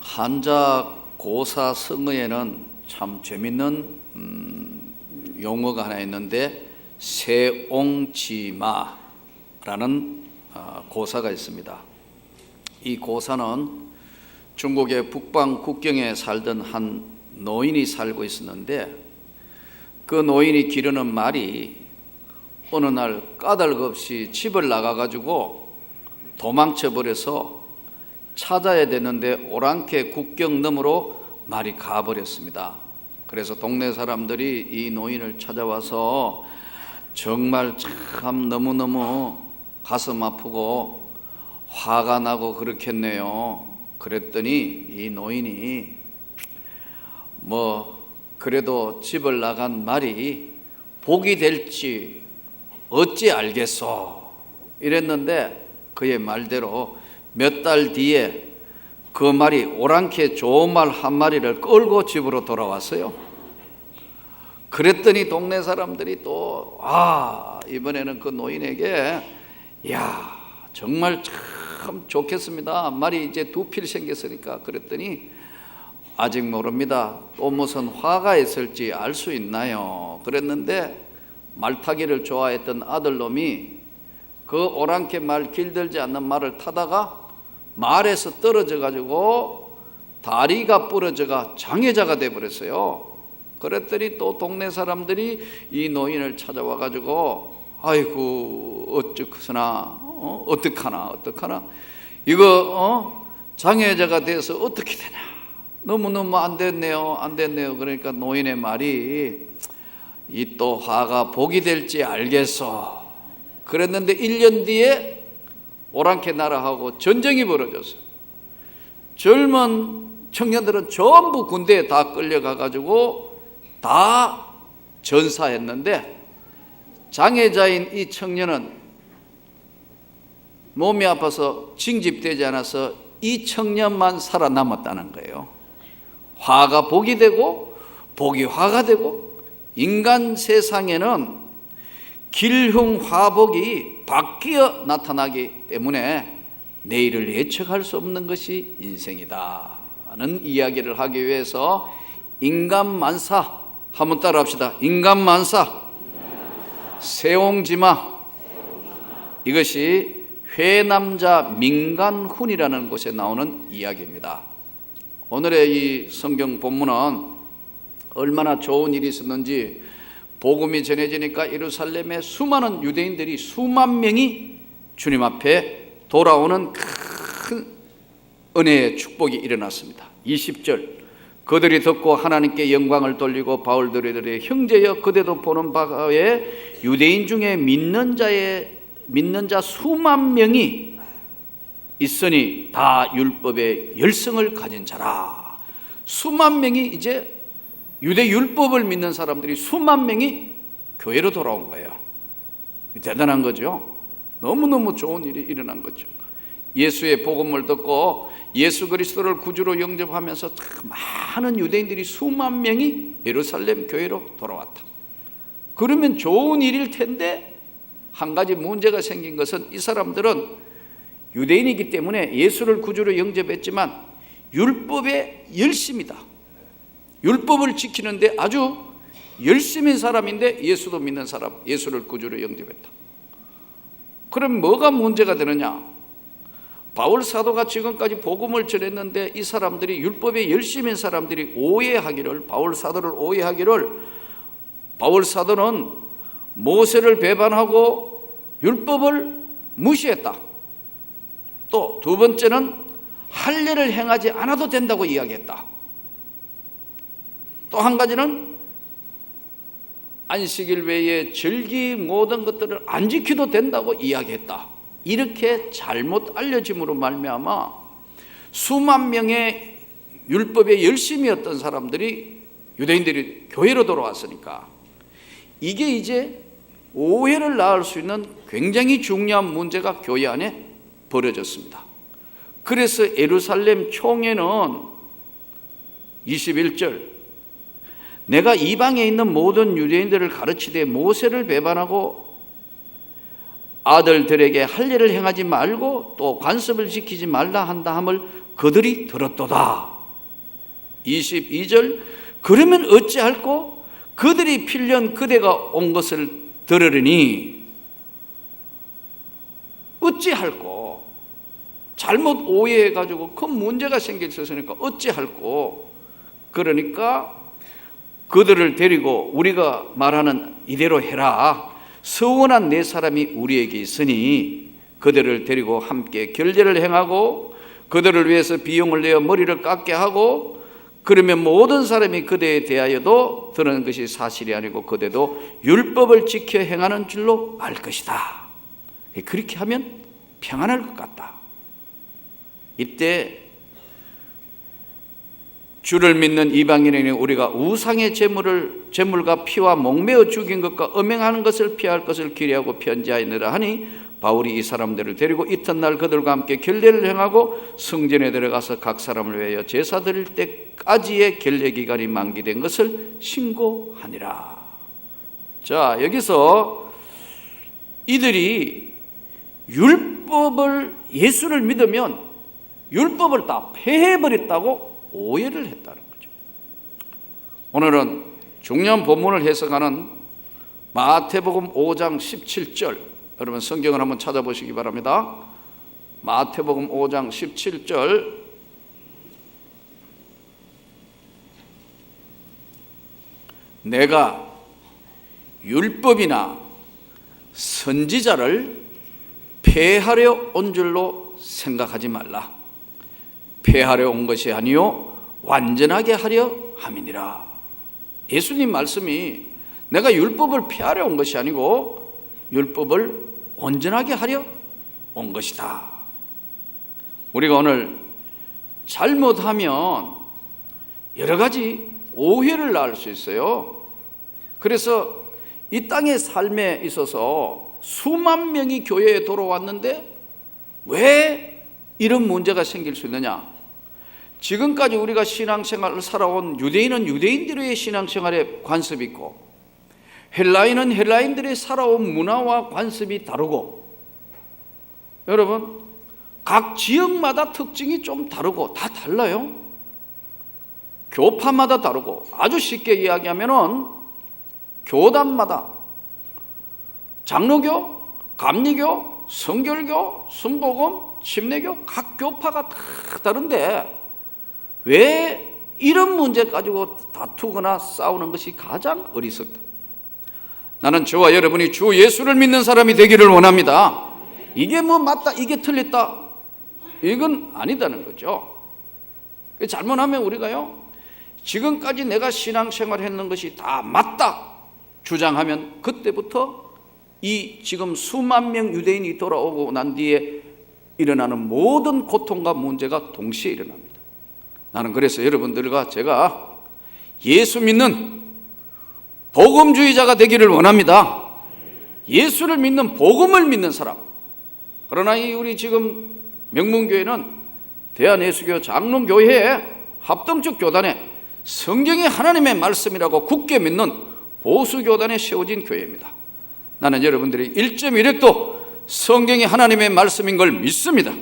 한자 고사 성어에는 참 재밌는 용어가 하나 있는데 세옹지마라는 고사가 있습니다. 이 고사는 중국의 북방 국경에 살던 한 노인이 살고 있었는데, 그 노인이 기르는 말이 어느 날 까닭없이 집을 나가가지고 도망쳐 버려서 찾아야 되는데 오랑캐 국경 너머로 말이 가버렸습니다. 그래서 동네 사람들이 이 노인을 찾아와서 정말 참 너무너무 가슴 아프고 화가 나고 그렇겠네요. 그랬더니 이 노인이 그래도 집을 나간 말이 복이 될지 어찌 알겠소 이랬는데, 그의 말대로 몇 달 뒤에 그 말이 오랑캐 좋은 말 한 마리를 끌고 집으로 돌아왔어요. 그랬더니 동네 사람들이 또 이번에는 그 노인에게 정말 참 좋겠습니다, 말이 이제 두 필 생겼으니까. 그랬더니 아직 모릅니다, 또 무슨 화가 있을지 알 수 있나요? 그랬는데 말타기를 좋아했던 아들놈이 그 오랑캐 말 길들지 않는 말을 타다가 말에서 떨어져 가지고 다리가 부러져가 장애자가 돼 버렸어요. 그랬더니 또 동네 사람들이 이 노인을 찾아와 가지고 아이고 어쩌나 어떡하나 이거 장애자가 돼서 어떻게 되냐, 너무너무 안 됐네요. 그러니까 노인의 말이 이 또 화가 복이 될지 알겠소. 그랬는데 1년 뒤에 오랑캐 나라하고 전쟁이 벌어졌어요. 젊은 청년들은 전부 군대에 다 끌려가 가지고 다 전사했는데, 장애자인 이 청년은 몸이 아파서 징집되지 않아서 이 청년만 살아남았다는 거예요. 화가 복이 되고 복이 화가 되고, 인간 세상에는 길흉화복이 바뀌어 나타나기 때문에 내일을 예측할 수 없는 것이 인생이다는 이야기를 하기 위해서 인간만사, 한번 따라합시다. 인간만사, 세옹지마, 이것이 회남자 민간훈이라는 곳에 나오는 이야기입니다. 오늘의 이 성경 본문은 얼마나 좋은 일이 있었는지, 복음이 전해지니까 예루살렘에 수많은 유대인들이 수만 명이 주님 앞에 돌아오는 큰 은혜의 축복이 일어났습니다. 20절, 그들이 듣고 하나님께 영광을 돌리고 바울들의 형제여 그대도 보는 바에 유대인 중에 믿는 자 수만 명이 있으니 다 율법의 열성을 가진 자라. 수만 명이, 이제 유대 율법을 믿는 사람들이 수만 명이 교회로 돌아온 거예요. 대단한 거죠. 너무너무 좋은 일이 일어난 거죠. 예수의 복음을 듣고 예수 그리스도를 구주로 영접하면서 많은 유대인들이 수만 명이 예루살렘 교회로 돌아왔다. 그러면 좋은 일일 텐데, 한 가지 문제가 생긴 것은 이 사람들은 유대인이기 때문에 예수를 구주로 영접했지만 율법의 열심이다. 율법을 지키는데 아주 열심인 사람인데 예수도 믿는 사람, 예수를 구주로 영접했다. 그럼 뭐가 문제가 되느냐? 바울 사도가 지금까지 복음을 전했는데 이 사람들이, 율법에 열심인 사람들이 바울 사도를 오해하기를, 바울 사도는 모세를 배반하고 율법을 무시했다. 또 두 번째는 할례를 행하지 않아도 된다고 이야기했다. 또 한 가지는 안식일 외에 절기 모든 것들을 안 지켜도 된다고 이야기했다. 이렇게 잘못 알려짐으로 말미암아 수만 명의 율법에 열심이었던 사람들이, 유대인들이 교회로 돌아왔으니까 이게 이제 오해를 낳을 수 있는 굉장히 중요한 문제가 교회 안에 벌어졌습니다. 그래서 예루살렘 총회는 21절, 내가 이방에 있는 모든 유대인들을 가르치되 모세를 배반하고 아들들에게 할례를 행하지 말고 또 관습을 지키지 말라 한다 함을 그들이 들었도다. 22절 그러면 어찌할꼬 그들이 필년 그대가 온 것을 들으리니 어찌할꼬 잘못 오해해가지고 큰 문제가 생길 수 있으니까 어찌할꼬 그러니까 그들을 데리고 우리가 말하는 이대로 해라 서원한 네 사람이 우리에게 있으니 그들을 데리고 함께 결제를 행하고 그들을 위해서 비용을 내어 머리를 깎게 하고 그러면 모든 사람이 그대에 대하여도 들은 것이 사실이 아니고 그대도 율법을 지켜 행하는 줄로 알 것이다. 그렇게 하면 평안할 것 같다. 이때 주를 믿는 이방인에게 우리가 우상의 제물과 피와 목매어 죽인 것과 음행하는 것을 피할 것을 기리하고 편지하였느라 하니 바울이 이 사람들을 데리고 이튿날 그들과 함께 결례를 행하고 성전에 들어가서 각 사람을 위하여 제사 드릴 때까지의 결례 기간이 만기된 것을 신고하니라. 자, 여기서 이들이 율법을 예수를 믿으면 율법을 다 폐해버렸다고 오해를 했다는 거죠. 오늘은 중요한 본문을 해석하는 마태복음 5장 17절 여러분 성경을 한번 찾아보시기 바랍니다. 마태복음 5장 17절 내가 율법이나 선지자를 폐하려 온 줄로 생각하지 말라. 폐하려 온 것이 아니요 완전하게 하려 함이니라. 예수님 말씀이 내가 율법을 폐하려 온 것이 아니고 율법을 온전하게 하려 온 것이다. 우리가 오늘 잘못하면 여러 가지 오해를 낳을 수 있어요. 그래서 이 땅의 삶에 있어서 수만 명이 교회에 돌아왔는데 왜 이런 문제가 생길 수 있느냐? 지금까지 우리가 신앙생활을 살아온 유대인은 유대인들의 신앙생활에 관습이 있고 헬라인은 헬라인들의 살아온 문화와 관습이 다르고 여러분 각 지역마다 특징이 좀 다르고 다 달라요. 교파마다 다르고 아주 쉽게 이야기하면은 교단마다 장로교, 감리교, 성결교, 순복음, 침례교 각 교파가 다 다른데 왜 이런 문제 가지고 다투거나 싸우는 것이 가장 어리석다. 나는 저와 여러분이 주 예수를 믿는 사람이 되기를 원합니다. 이게 뭐 맞다, 이게 틀렸다, 이건 아니다는 거죠. 잘못하면 우리가요 지금까지 내가 신앙생활 했는 것이 다 맞다 주장하면 그때부터 이 지금 수만 명 유대인이 돌아오고 난 뒤에 일어나는 모든 고통과 문제가 동시에 일어납니다. 나는 그래서 여러분들과 제가 예수 믿는 복음주의자가 되기를 원합니다. 예수를 믿는 복음을 믿는 사람. 그러나 이 우리 지금 명문교회는 대한예수교 장로교회에 합동적 교단에 성경이 하나님의 말씀이라고 굳게 믿는 보수교단에 세워진 교회입니다. 나는 여러분들이 1.1핵도 성경이 하나님의 말씀인 걸 믿습니다.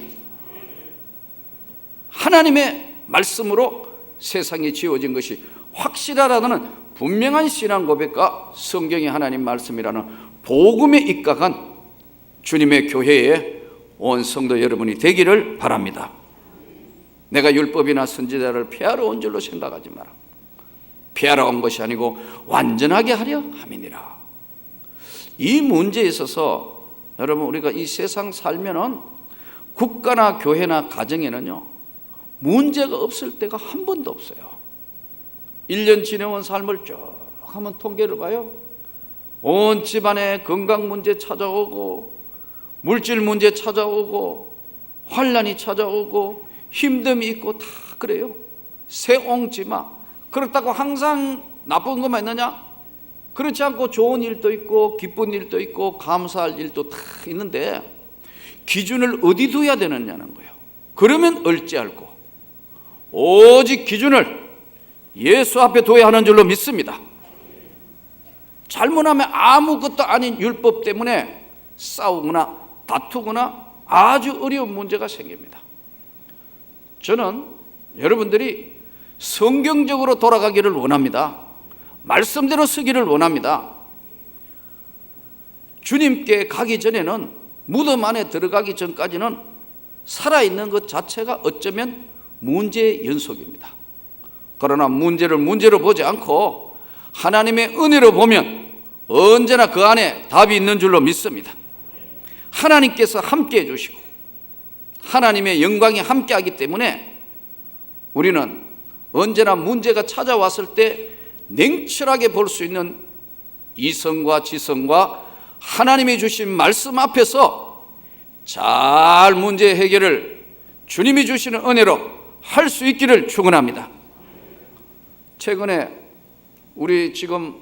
하나님의 말씀으로 세상이 지어진 것이 확실하다는 분명한 신앙 고백과 성경이 하나님 말씀이라는 복음에 입각한 주님의 교회에 온 성도 여러분이 되기를 바랍니다. 내가 율법이나 선지자를 폐하러 온 줄로 생각하지 마라. 폐하러 온 것이 아니고 완전하게 하려 함이니라. 이 문제에 있어서 여러분 우리가 이 세상 살면은 국가나 교회나 가정에는요 문제가 없을 때가 한 번도 없어요. 1년 지내온 삶을 쭉 한번 통계를 봐요. 온 집안에 건강 문제 찾아오고 물질 문제 찾아오고 환난이 찾아오고 힘듦이 있고 다 그래요. 새옹지마. 그렇다고 항상 나쁜 것만 있느냐? 그렇지 않고 좋은 일도 있고 기쁜 일도 있고 감사할 일도 다 있는데 기준을 어디 둬야 되느냐는 거예요. 그러면 어찌할꼬 오직 기준을 예수 앞에 둬야 하는 줄로 믿습니다. 잘못하면 아무것도 아닌 율법 때문에 싸우거나 다투거나 아주 어려운 문제가 생깁니다. 저는 여러분들이 성경적으로 돌아가기를 원합니다. 말씀대로 쓰기를 원합니다. 주님께 가기 전에는, 무덤 안에 들어가기 전까지는 살아있는 것 자체가 어쩌면 문제의 연속입니다. 그러나 문제를 문제로 보지 않고 하나님의 은혜로 보면 언제나 그 안에 답이 있는 줄로 믿습니다. 하나님께서 함께 해주시고 하나님의 영광이 함께하기 때문에 우리는 언제나 문제가 찾아왔을 때 냉철하게 볼 수 있는 이성과 지성과 하나님이 주신 말씀 앞에서 잘 문제 해결을 주님이 주시는 은혜로 할 수 있기를 축원합니다. 최근에 우리 지금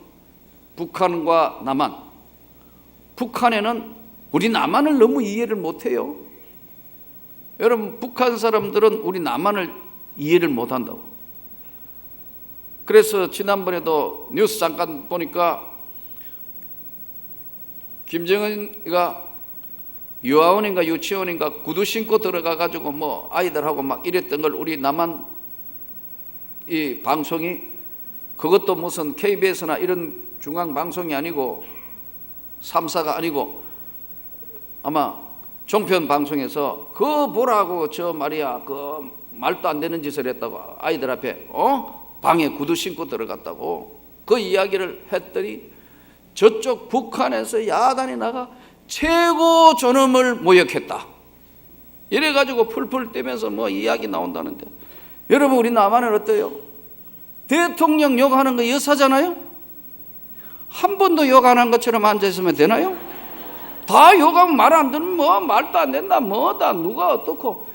북한과 남한, 북한에는 우리 남한을 너무 이해를 못해요. 여러분, 북한 사람들은 우리 남한을 이해를 못한다고. 그래서 지난번에도 뉴스 잠깐 보니까 김정은이가 유아원인가 유치원인가 구두 신고 들어가가지고 뭐 아이들하고 막 이랬던 걸 우리 남한 이 방송이, 그것도 무슨 KBS나 이런 중앙 방송이 아니고 3사가 아니고 아마 종편 방송에서 그거 보라고 저 말이야 그 말도 안 되는 짓을 했다고 아이들 앞에 방에 구두 신고 들어갔다고 그 이야기를 했더니 저쪽 북한에서 야단이 나가 최고 존엄을 모욕했다 이래가지고 풀풀 떼면서 뭐 이야기 나온다는데, 여러분 우리 남한은 어때요? 대통령 욕하는 거 여사잖아요? 한 번도 욕 안 한 것처럼 앉아있으면 되나요? 다 욕하면 말 안 듣는 뭐 말도 안 된다 뭐다 누가 어떻고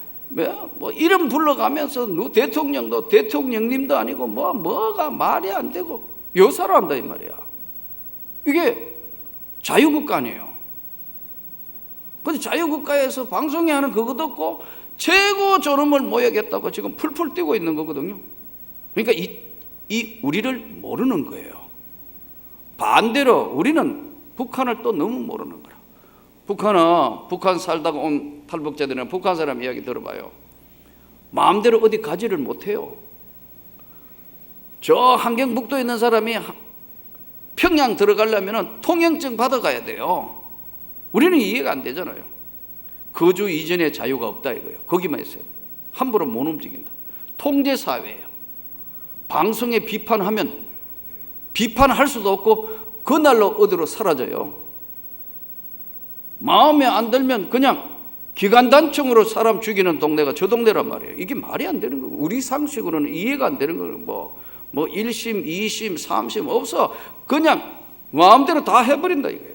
뭐 이름 불러가면서 대통령도 대통령님도 아니고 뭐가 말이 안 되고 여사로 한다 이 말이야. 이게 자유국가 아니에요. 근데 자유국가에서 방송에 하는 그거 듣고 최고 존엄을 모욕했다고 지금 풀풀 뛰고 있는 거거든요. 그러니까 이 우리를 모르는 거예요. 반대로 우리는 북한을 또 너무 모르는 거야. 북한 살다가 온 탈북자들은 북한 사람 이야기 들어봐요. 마음대로 어디 가지를 못해요. 저 함경북도에 있는 사람이 평양 들어가려면 통행증 받아가야 돼요. 우리는 이해가 안 되잖아요. 거주 이전에 자유가 없다 이거예요. 거기만 있어요. 함부로 못 움직인다. 통제사회예요. 방송에 비판하면 비판할 수도 없고 그날로 어디로 사라져요. 마음에 안 들면 그냥 기관단총으로 사람 죽이는 동네가 저 동네란 말이에요. 이게 말이 안 되는 거예요. 우리 상식으로는 이해가 안 되는 거예요. 뭐 1심, 2심, 3심 없어. 그냥 마음대로 다 해버린다 이거예요.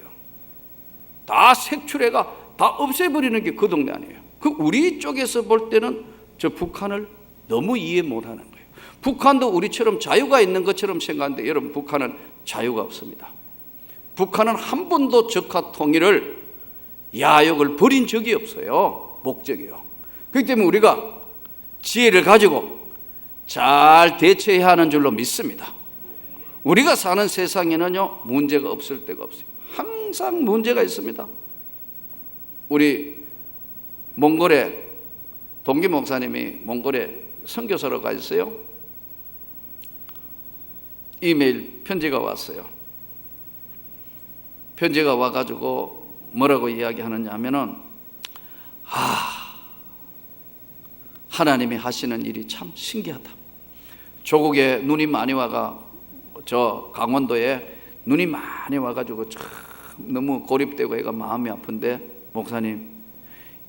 다 색출해가 다 없애버리는 게 그 동네 아니에요. 그 우리 쪽에서 볼 때는 저 북한을 너무 이해 못하는 거예요. 북한도 우리처럼 자유가 있는 것처럼 생각하는데 여러분 북한은 자유가 없습니다. 북한은 한 번도 적화 통일을 야욕을 버린 적이 없어요. 목적이요. 그렇기 때문에 우리가 지혜를 가지고 잘 대처해야 하는 줄로 믿습니다. 우리가 사는 세상에는요 문제가 없을 데가 없어요. 항상 문제가 있습니다. 우리 몽골에 동기 목사님이 몽골에 선교사로 가 있어요. 이메일 편지가 왔어요. 편지가 와가지고 뭐라고 이야기하느냐 하면은 하나님이 하시는 일이 참 신기하다. 조국에 눈이 많이 와가 저 강원도에 눈이 많이 와가지고 참 너무 고립되고 애가 마음이 아픈데 목사님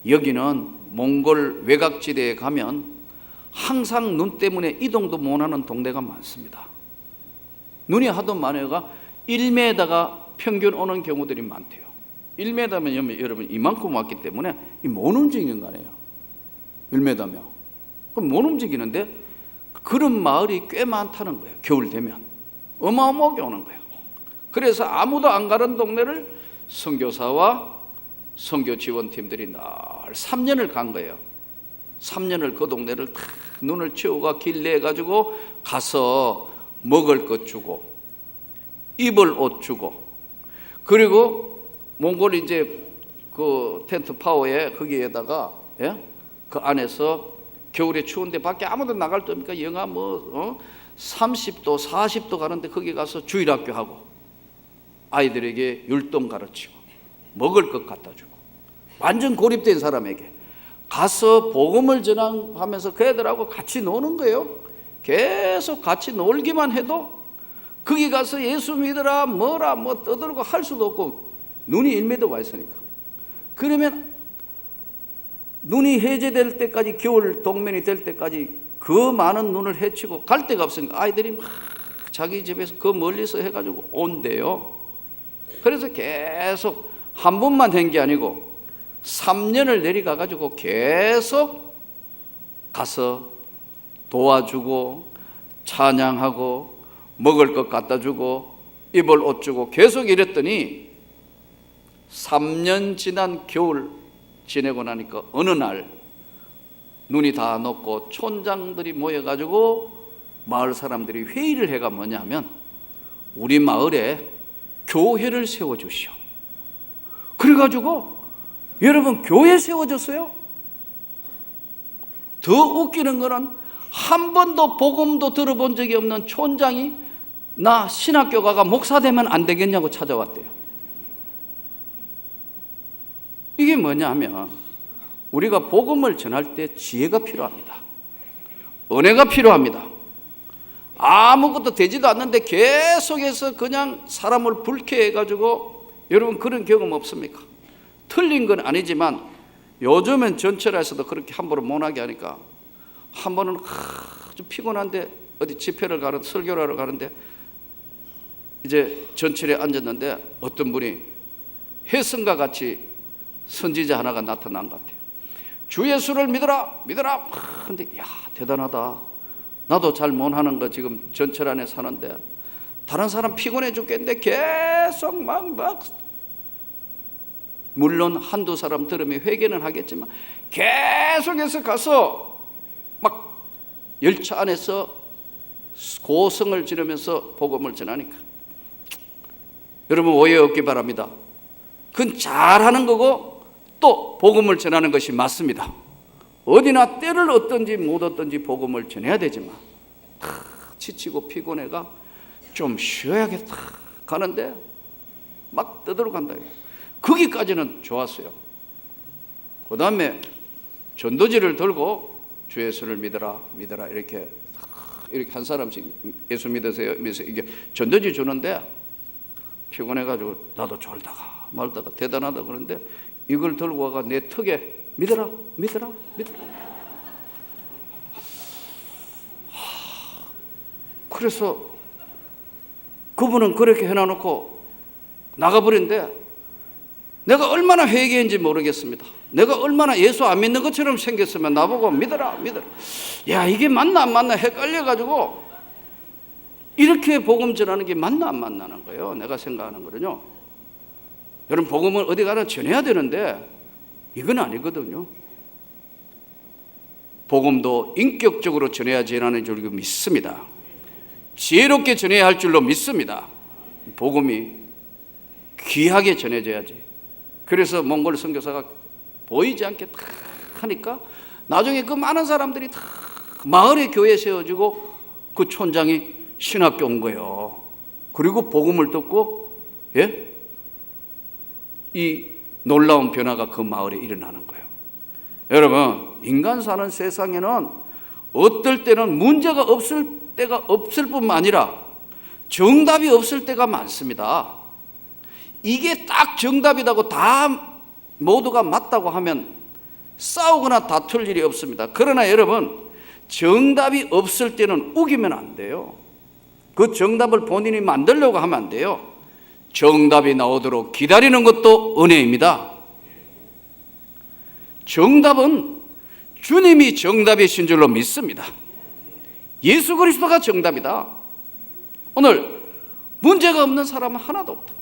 여기는 몽골 외곽지대에 가면 항상 눈 때문에 이동도 못하는 동네가 많습니다. 눈이 하도 많아가 1m가 평균 오는 경우들이 많대요. 1m면 여러분 이만큼 왔기 때문에 못 움직이는 거 아니에요. 1m면 그럼 못 움직이는데 그런 마을이 꽤 많다는 거예요. 겨울 되면 어마어마하게 오는 거예요. 그래서 아무도 안 가는 동네를 선교사와 선교 지원팀들이 늘 3년을 간 거예요. 3년을 그 동네를 다 눈을 치우고 길 내가지고 가서 먹을 것 주고 입을 옷 주고, 그리고 몽골 이제 그 텐트 파워에 거기에다가 그 안에서 겨울에 추운데 밖에 아무도 나갈 데 없으니까 영하 30도 40도 가는데 거기 가서 주일학교 하고 아이들에게 율동 가르치고 먹을 것 갖다 주고 완전 고립된 사람에게 가서 복음을 전하면서 그 애들하고 같이 노는 거예요. 계속 같이 놀기만 해도 거기 가서 예수 믿으라 뭐라 뭐 떠들고 할 수도 없고 눈이 1m 와 있으니까. 그러면 눈이 해제될 때까지, 겨울 동면이 될 때까지 그 많은 눈을 헤치고 갈 데가 없으니까 아이들이 막 자기 집에서 그 멀리서 해가지고 온대요. 그래서 계속 한 번만 한 게 아니고 3년을 내려가가지고 계속 가서 도와주고 찬양하고 먹을 것 갖다 주고 입을 옷 주고 계속 이랬더니 3년 지난 겨울 지내고 나니까 어느 날 눈이 다 녹고 촌장들이 모여가지고 마을 사람들이 회의를 해가 뭐냐면 우리 마을에 교회를 세워주시오. 그래가지고 여러분 교회 세워졌어요. 더 웃기는 거는 한 번도 복음도 들어본 적이 없는 촌장이 나 신학교 가가 목사 되면 안 되겠냐고 찾아왔대요. 이게 뭐냐면 우리가 복음을 전할 때 지혜가 필요합니다. 은혜가 필요합니다. 아무것도 되지도 않는데 계속해서 그냥 사람을 불쾌해가지고 여러분 그런 경험 없습니까? 틀린 건 아니지만 요즘엔 전철에서도 그렇게 함부로 못하게 하니까 한 번은 아주 피곤한데 어디 집회를 가는 설교를 하러 가는데 이제 전철에 앉았는데 어떤 분이 혜성과 같이 선지자 하나가 나타난 것 같아요. 주 예수를 믿어라 믿어라. 근데 야 대단하다. 나도 잘 못하는 거 지금 전철 안에 사는데 다른 사람 피곤해 죽겠는데 계속 막 물론 한두 사람 들으면 회개는 하겠지만 계속해서 가서 막 열차 안에서 고성을 지르면서 복음을 전하니까 여러분 오해 없기 바랍니다. 그건 잘하는 거고 또 복음을 전하는 것이 맞습니다. 어디나 때를 얻든지 못 얻든지 복음을 전해야 되지만 지치고 피곤해가 좀 쉬어야겠다 가는데 막 떠들어간다. 거기까지는 좋았어요. 그 다음에 전도지를 들고 주 예수를 믿어라 믿어라 이렇게 한 사람씩 예수 믿으세요 믿으세요 이게 전도지 주는데 피곤해가지고 나도 졸다가 말다가 대단하다 그러는데 이걸 들고 와가 내 턱에 믿어라 믿어라 믿어라. 그래서 그분은 그렇게 해놔놓고 나가버린데 내가 얼마나 회개인지 모르겠습니다. 내가 얼마나 예수 안 믿는 것처럼 생겼으면 나보고 믿어라 믿어라. 야 이게 맞나 안 맞나 헷갈려가지고 이렇게 복음 전하는 게 맞나 안 맞나는 거예요. 내가 생각하는 거는요. 여러분 복음을 어디 가나 전해야 되는데 이건 아니거든요. 복음도 인격적으로 전해야 전하는 줄 믿습니다. 지혜롭게 전해야 할 줄로 믿습니다. 복음이 귀하게 전해져야지. 그래서 몽골 선교사가 보이지 않게 다 하니까 나중에 그 많은 사람들이 다 마을에 교회 세워지고 그 촌장이 신학교 온 거예요. 그리고 복음을 듣고 이 놀라운 변화가 그 마을에 일어나는 거예요. 여러분 인간 사는 세상에는 어떨 때는 문제가 없을 때가 없을 뿐만 아니라 정답이 없을 때가 많습니다. 이게 딱 정답이라고 다 모두가 맞다고 하면 싸우거나 다툴 일이 없습니다. 그러나 여러분 정답이 없을 때는 우기면 안 돼요. 그 정답을 본인이 만들려고 하면 안 돼요. 정답이 나오도록 기다리는 것도 은혜입니다. 정답은 주님이 정답이신 줄로 믿습니다. 예수 그리스도가 정답이다. 오늘 문제가 없는 사람은 하나도 없다.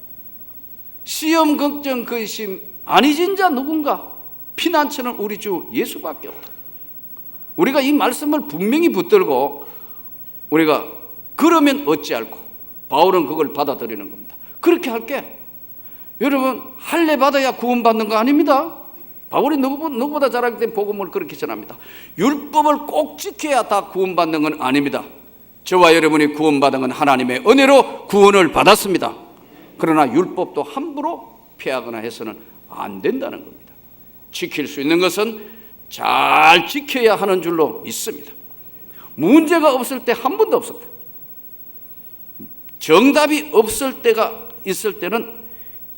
시험 걱정 근심 아니진 자 누군가 피난처는 우리 주 예수밖에 없다. 우리가 이 말씀을 분명히 붙들고 우리가 그러면 어찌할꼬 바울은 그걸 받아들이는 겁니다. 그렇게 할게. 여러분 할례 받아야 구원받는 거 아닙니다. 바울이 누구보다 잘하기 때문에 복음을 그렇게 전합니다. 율법을 꼭 지켜야 다 구원받는 건 아닙니다. 저와 여러분이 구원받은 건 하나님의 은혜로 구원을 받았습니다. 그러나 율법도 함부로 폐하거나 해서는 안 된다는 겁니다. 지킬 수 있는 것은 잘 지켜야 하는 줄로 믿습니다. 문제가 없을 때 한 번도 없었다. 정답이 없을 때가 있을 때는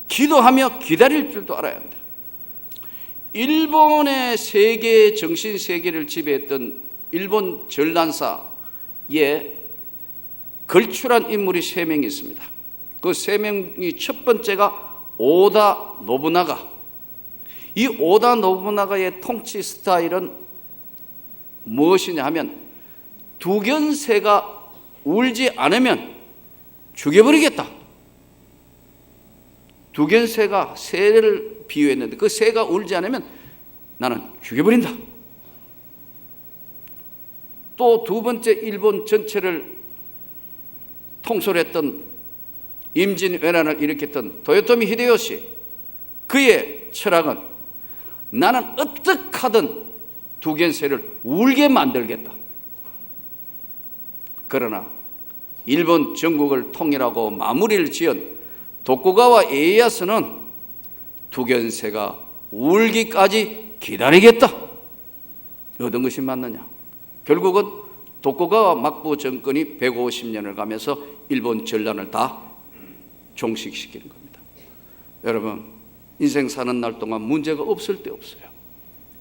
기도하며 기다릴 줄도 알아야 한다. 일본의 세계 정신 세계를 지배했던 일본 전란사에 걸출한 인물이 3명이 있습니다. 그 3명이 첫 번째가 오다 노부나가. 이 오다 노부나가의 통치 스타일은 무엇이냐 하면 두견새가 울지 않으면 죽여버리겠다. 두견새가 새를 비유했는데 그 새가 울지 않으면 나는 죽여버린다. 또 두 번째 일본 전체를 통솔했던 임진왜란을 일으켰던 도요토미 히데요시, 그의 철학은 나는 어떻게 하든 두견새를 울게 만들겠다. 그러나 일본 전국을 통일하고 마무리를 지은 도쿠가와 에이야스는 두견새가 울기까지 기다리겠다. 어떤 것이 맞느냐? 결국은 도쿠가와 막부 정권이 150년을 가면서 일본 전란을 다 종식시키는 겁니다. 여러분, 인생 사는 날 동안 문제가 없을 때 없어요.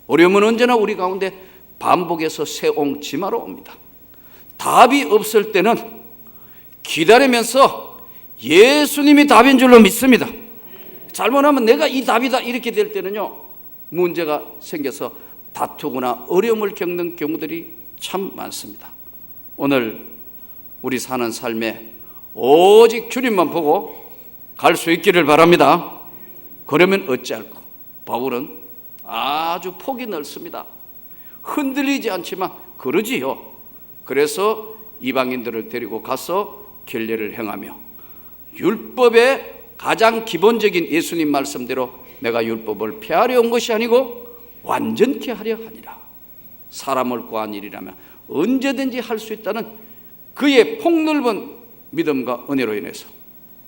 어려움은 언제나 우리 가운데 반복해서 새옹지마로 옵니다. 답이 없을 때는 기다리면서 예수님이 답인 줄로 믿습니다. 잘못하면 내가 이 답이다 이렇게 될 때는요, 문제가 생겨서 다투거나 어려움을 겪는 경우들이 참 많습니다. 오늘 우리 사는 삶에 오직 주님만 보고 갈 수 있기를 바랍니다. 그러면 어찌할꼬? 바울은 아주 폭이 넓습니다. 흔들리지 않지만 그러지요. 그래서 이방인들을 데리고 가서 결례를 행하며 율법의 가장 기본적인 예수님 말씀대로 내가 율법을 폐하려 온 것이 아니고 완전케 하려 하니라. 사람을 구한 일이라면 언제든지 할 수 있다는 그의 폭넓은 믿음과 은혜로 인해서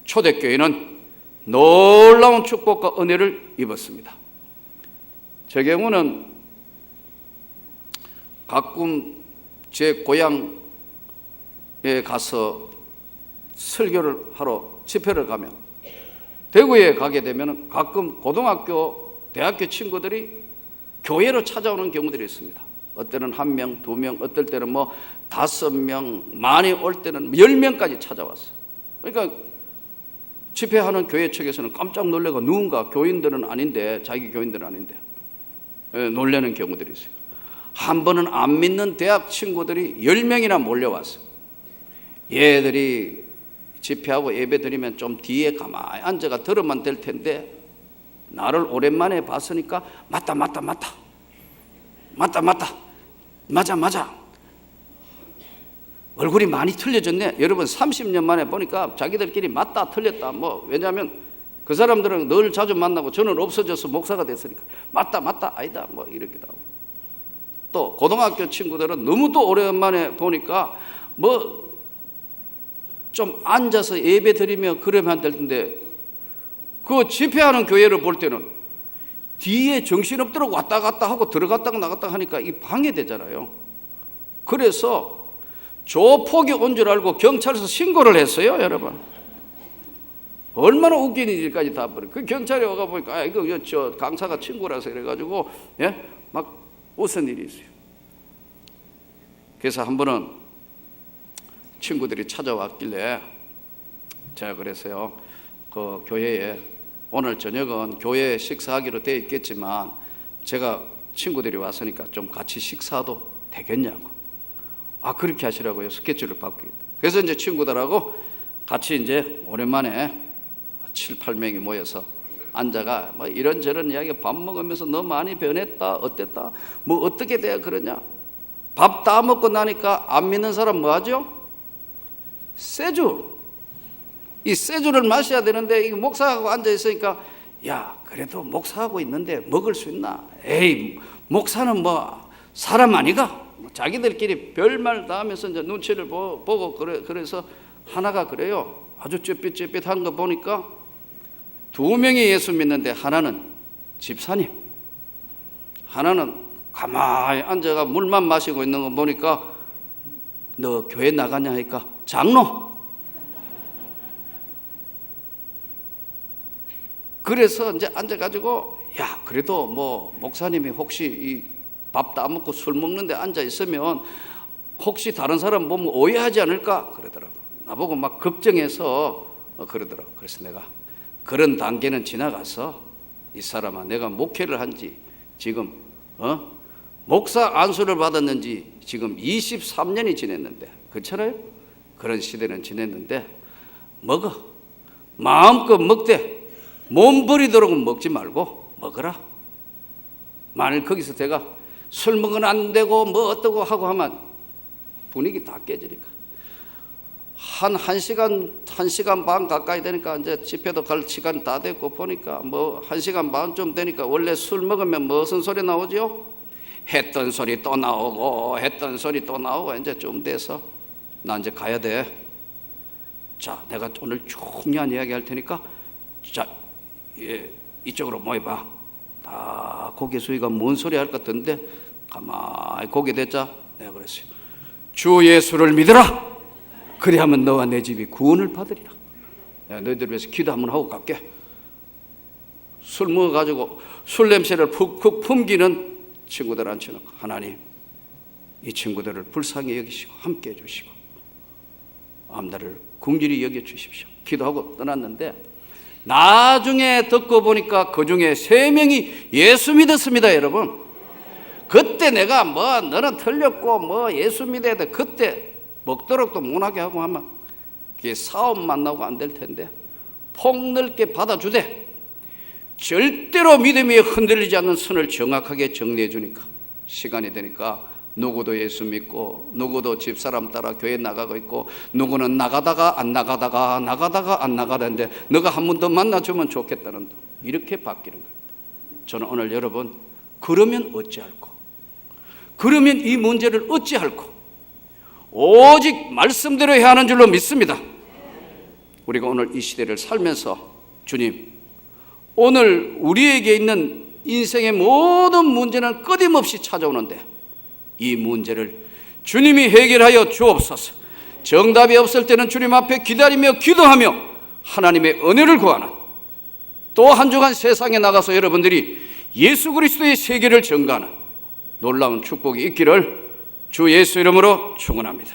초대교회는 놀라운 축복과 은혜를 입었습니다. 제 경우는 가끔 제 고향에 가서 설교를 하러 집회를 가면, 대구에 가게 되면 가끔 고등학교, 대학교 친구들이 교회로 찾아오는 경우들이 있습니다. 어때는 1명, 2명, 어떨 때는 5명, 많이 올 때는 10명까지 찾아왔어요. 그러니까 집회하는 교회 측에서는 깜짝 놀래고 누군가 교인들은 아닌데, 자기 교인들은 아닌데 놀라는 경우들이 있어요. 한 번은 안 믿는 대학 친구들이 10명이나 몰려왔어요. 얘들이 집회하고 예배 드리면 좀 뒤에 가만히 앉아가 들으면 될 텐데 나를 오랜만에 봤으니까 맞다 얼굴이 많이 틀려졌네. 여러분 30년 만에 보니까 자기들끼리 맞다 틀렸다 왜냐하면 그 사람들은 늘 자주 만나고 저는 없어져서 목사가 됐으니까 맞다 아니다 이렇게도 하고, 또 고등학교 친구들은 너무 또 오랜만에 보니까 좀 앉아서 예배 드리며 그러면 될 텐데 그 집회하는 교회를 볼 때는 뒤에 정신없도록 왔다 갔다 하고 들어갔다가 나갔다 하니까 이 방해되잖아요. 그래서 조폭이 온 줄 알고 경찰서 신고를 했어요. 여러분, 얼마나 웃긴 일까지 다 버려. 그 경찰에 와가 보니까 이거 저 강사가 친구라서 이래가지고 막 웃은 일이 있어요. 그래서 한 번은 친구들이 찾아왔길래 제가 그랬어요. 그 교회에 오늘 저녁은 교회에 식사하기로 되어 있겠지만 제가 친구들이 왔으니까 좀 같이 식사도 되겠냐고. 그렇게 하시라고요. 스케줄을 바꾸겠다. 그래서 이제 친구들하고 같이 이제 오랜만에 7, 8명이 모여서 앉아가 이런저런 이야기 밥 먹으면서 너 많이 변했다, 어땠다, 어떻게 돼야 그러냐. 밥 다 먹고 나니까 안 믿는 사람 뭐 하죠? 세주. 이 세주를 마셔야 되는데 이 목사하고 앉아 있으니까 야, 그래도 목사하고 있는데 먹을 수 있나? 에이, 목사는 뭐 사람 아니가? 자기들끼리 별말 다 하면서 이제 눈치를 보고 그래서 하나가 그래요. 아주 쨉빗쨉빗한 거 보니까 두 명이 예수 믿는데 하나는 집사님, 하나는 가만히 앉아가 물만 마시고 있는 거 보니까 너 교회 나가냐 하니까 장로. 그래서 이제 앉아가지고 야, 그래도 뭐 목사님이 혹시 이 밥도 안 먹고 술 먹는데 앉아 있으면 혹시 다른 사람 보면 오해하지 않을까 그러더라고. 나보고 막 걱정해서 그러더라고. 그래서 내가 그런 단계는 지나가서 이 사람아, 내가 목회를 한지 지금 목사 안수를 받았는지 지금 23년이 지냈는데, 그렇잖아요? 그런 시대는 지냈는데 먹어, 마음껏 먹되 몸 버리도록 먹지 말고 먹어라. 만일 거기서 내가 술 먹으면 안 되고 뭐 어떠고 하고 하면 분위기 다 깨지니까 한 시간 반 가까이 되니까 이제 집회도 갈 시간 다 됐고 보니까 뭐 1시간 반쯤 되니까 원래 술 먹으면 무슨 소리 나오죠? 했던 소리 또 나오고 했던 소리 또 나오고 이제 좀 돼서 나 이제 가야 돼. 자, 내가 오늘 중요한 이야기 할 테니까 자, 이쪽으로 모여봐. 다 고개 수위가 뭔 소리 할 것 같은데 가만히 고개 대자. 내가 그랬어요. 주 예수를 믿어라. 그리하면 너와 내 집이 구원을 받으리라. 내가 너희들 위해서 기도 한번 하고 갈게. 술 먹어가지고 술 냄새를 푹푹 품기는 친구들 앉혀놓고 하나님, 이 친구들을 불쌍히 여기시고 함께 해주시고 나를 긍휼히 여겨주십시오. 기도하고 떠났는데 나중에 듣고 보니까 그 중에 3명이 예수 믿었습니다. 여러분, 그때 내가 뭐 너는 틀렸고 뭐 예수 믿어야 돼, 그때 먹도록도 못하게 하고 하면 그게 사업만 나고 안 될 텐데 폭넓게 받아주되 절대로 믿음이 흔들리지 않는 선을 정확하게 정리해 주니까 시간이 되니까 누구도 예수 믿고 누구도 집사람 따라 교회 나가고 있고 누구는 나가다가 안 나가다가 나가다가 안 나가다는데 너가 한 번 더 만나주면 좋겠다는 도 이렇게 바뀌는 겁니다. 저는 오늘 여러분, 그러면 어찌할꼬? 그러면 이 문제를 어찌할꼬? 오직 말씀대로 해야 하는 줄로 믿습니다. 우리가 오늘 이 시대를 살면서 주님, 오늘 우리에게 있는 인생의 모든 문제는 끊임없이 찾아오는데 이 문제를 주님이 해결하여 주옵소서. 정답이 없을 때는 주님 앞에 기다리며 기도하며 하나님의 은혜를 구하는 또 한 주간 세상에 나가서 여러분들이 예수 그리스도의 세계를 전가하는 놀라운 축복이 있기를 주 예수 이름으로 축원합니다.